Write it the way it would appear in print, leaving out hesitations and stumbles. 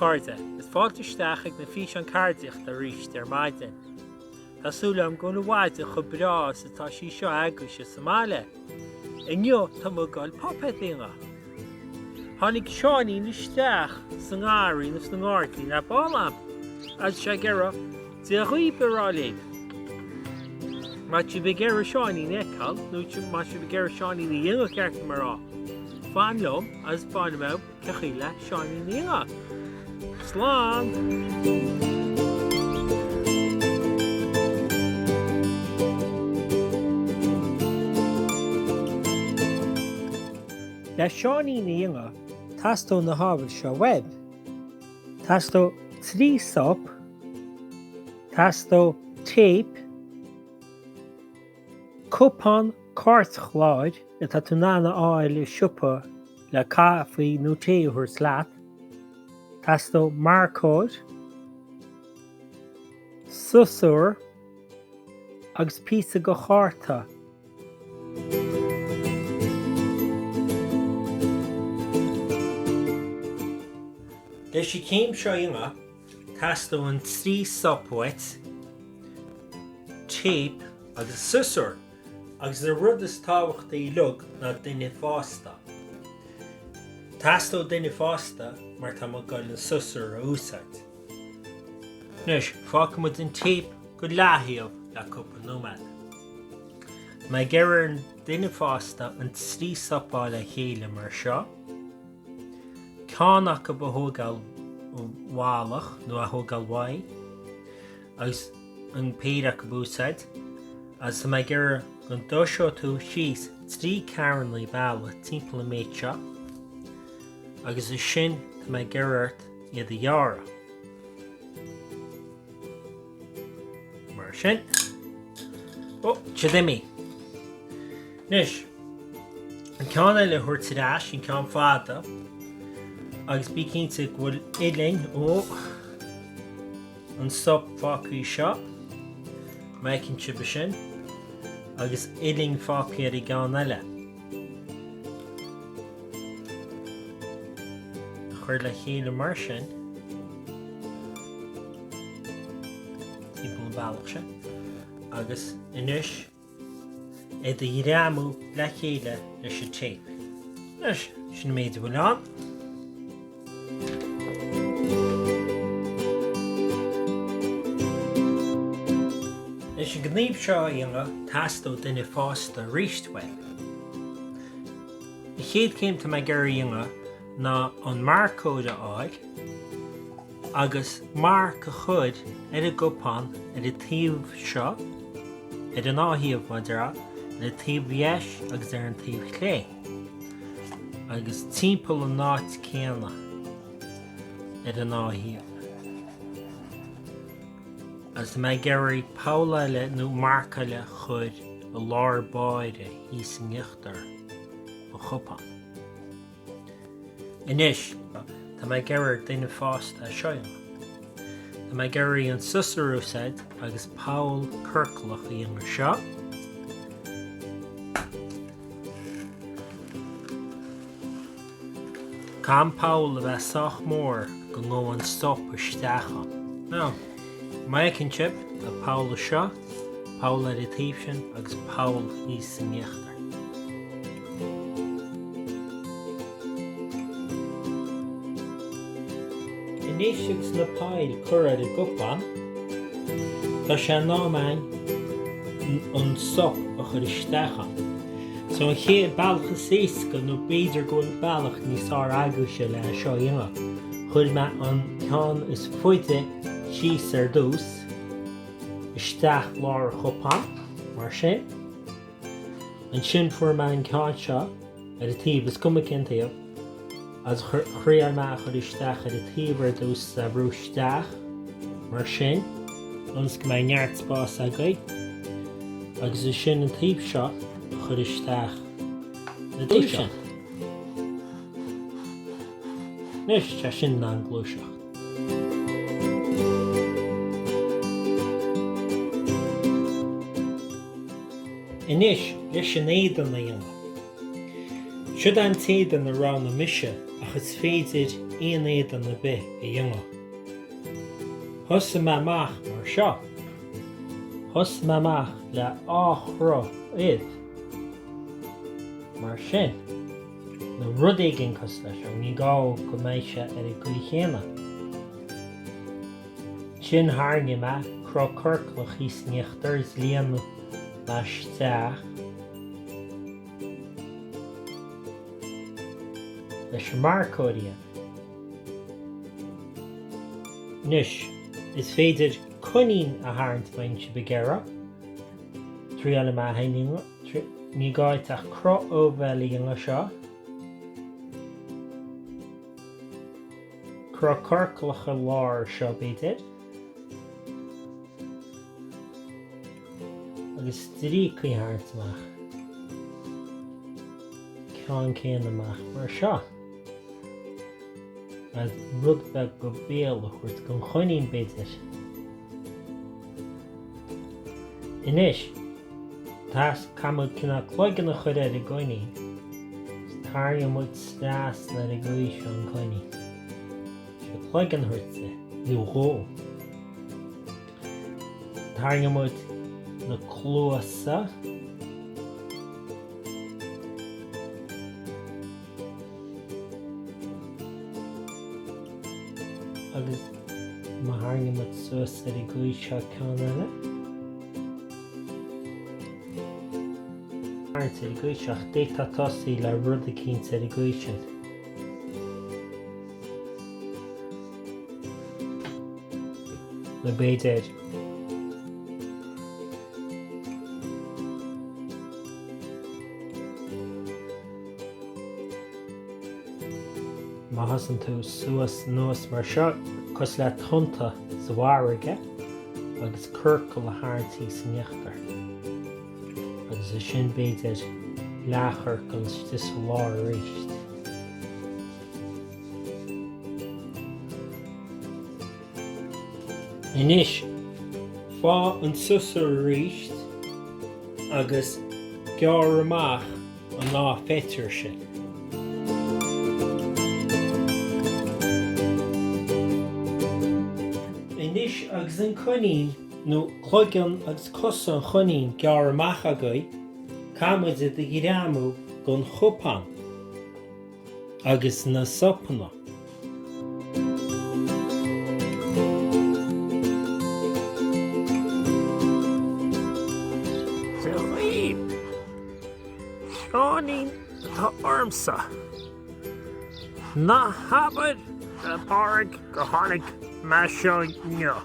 cárda, is fáilte isteach ag na fís an cardaíocht a ríist ar maidin. Tásúla am gona bhaide chu brás atá sí seo agadh sa mála. Inniu tá mo gáil Puipéad inga. Tháinig Seáinín isteach sa ngáirí na sa ngártaí na bálam, as sé gera de chuoibh rá léib. Má si bh gera Seáinín eáil, nó má si bh gera Seáinín na dhéanamh cearta mar rá. Fáin lom as fáin meh cachíle Seáinín inga. Slán! Le Seáinín inga, tastó na hábhail seo web. Tastó trí sop, tastó tape, cúpán cart chláid na tá tú nána áil i siúpa le cafaí nó téúthar slaat, tastó marcóid, susúr agus písa go chárta. Leis sé céim seo inga, tastó an trí sopweit, tape agus susúr, agus na rud is tábhachta í lug na duine fásta. Tastó duine fásta mar tá mo gáil an susúr a úsáid. Nus, fáca mu den tape go leathaíomh le cúpla nóiméad. Má geireadh an duine fásta an trí sopáil a chéile mar seo, Cánach go ba thógáil bhálach nó a thógáil mhaith, agus an péireach go búsáid, as tá mé geireadh gon doseo tú síos trí cairn le bailla timpeall na méid seo, agus is sin tá mé geireacht iad a dheara. Mar sin. Tidimi. Nus, an ceanna le thuirteáis an ceann fada, agus bí cinnte bhfuil iling ó an sop fácaí seo, maidh cinn sibh sin, agus iling fácaí ar i gcán eile. Chuir le chéile mar sin, timpeall na bailach sin, agus inis é do dhréamú le chéile leis an tape. Nus, sin méid bhfuil an. Leis an gníomh seo inga, tastó duine fásta ríist web. I chéad céim tá mé geireadh inga ná an marcóide áil, agus mar go chud ar a gcúpán ar a taobh seo, ar an áthíomh madra, ar a taobh dheis agus ar an taobh chlé, agus timpeall an náit céanna ar an áthíomh. As tá mé geireadh Paula le nó marca le chud a lár báide hí san gheachtar ó chopán. Inis, tá mé geireadh duine fásta a seoim. Tá mé geireadh an susúr úsáid agus Paul Kirklach í an seo. Cam Paul a bheith sách mór go ngó an stop isteachán. No. Maidh chip a Paul seo, Paul ar a taobh sin agus Paul níos san gheachtar. Inis agus na páil cur ar a gcúpán, tá sé námain an sop a chur isteachán. So an chéad bailachas éasca nó beidir go bailach níos agadh sé le seo inga. Chuil me an ceann is fuite síos ar dús, isteach lár chopán, mar sin. An sin fuair me an ceann seo ar a taobh is cuma cinntaobh, as chríar me chur isteach ar a taobh ar dús a bhrú isteach, mar sin, ons go mé neart spás agaid, agus is sin an taobh seo chur isteach na dúis sin. Nus te sin ná an glúiseach. Inis leis an éideanna dhéanamh. Siúd an téideanna rá na mise a agus féidir aon éad an na bith I dionga. Thosa me amach mar seo. Thosa me amach le áithre iad. Mar sin, na rud éigin cos leis an ní gá go mbeidh sé ar I gcuid chéanna. Sin tharne me cro curclach is níochtar líana leisteach leis marcóide. Nus, is féidir Coinín a tharnt bain si begéire, tríala me hainingla, ní gáit ach cro ó bhealaí an seo, cro curclach a lár seo beidir, agus trí chuí tharnt amach. Ceann céan amach mar seo. As rud be go béal a chuirt gon Coinín beidir. Inis, Tás camad cinna cloigeanna chuir ar I gcoinín, tharne muid stras na ar gcuid seo an Coinín. Se cloigean thuirte, nó ghó. Tharne muid na clúasa, agus má tharne muid suas ar gcuid seo ceanna. Tharnt ar gcuid seach déta tosaí le rud a cínt ar gcuid sin. Le beidir má hasan tú suas nuas mar seo cos le tunta sa bharraige agus curcail a tharntí sa níochtar. Agus a sin beidir leachurcail is lár ríist. Inis, fá an susar ríist agus gearr amach an ná féitir sin. Inis agus an Coinín nó cloigeann agus cosa an Coinín gearr amach agaibh, camuid a ghireamú gon chopán agus na sopanna. Coinín tá ormsa. Na habad a Padraig go tháinig me seo inniu.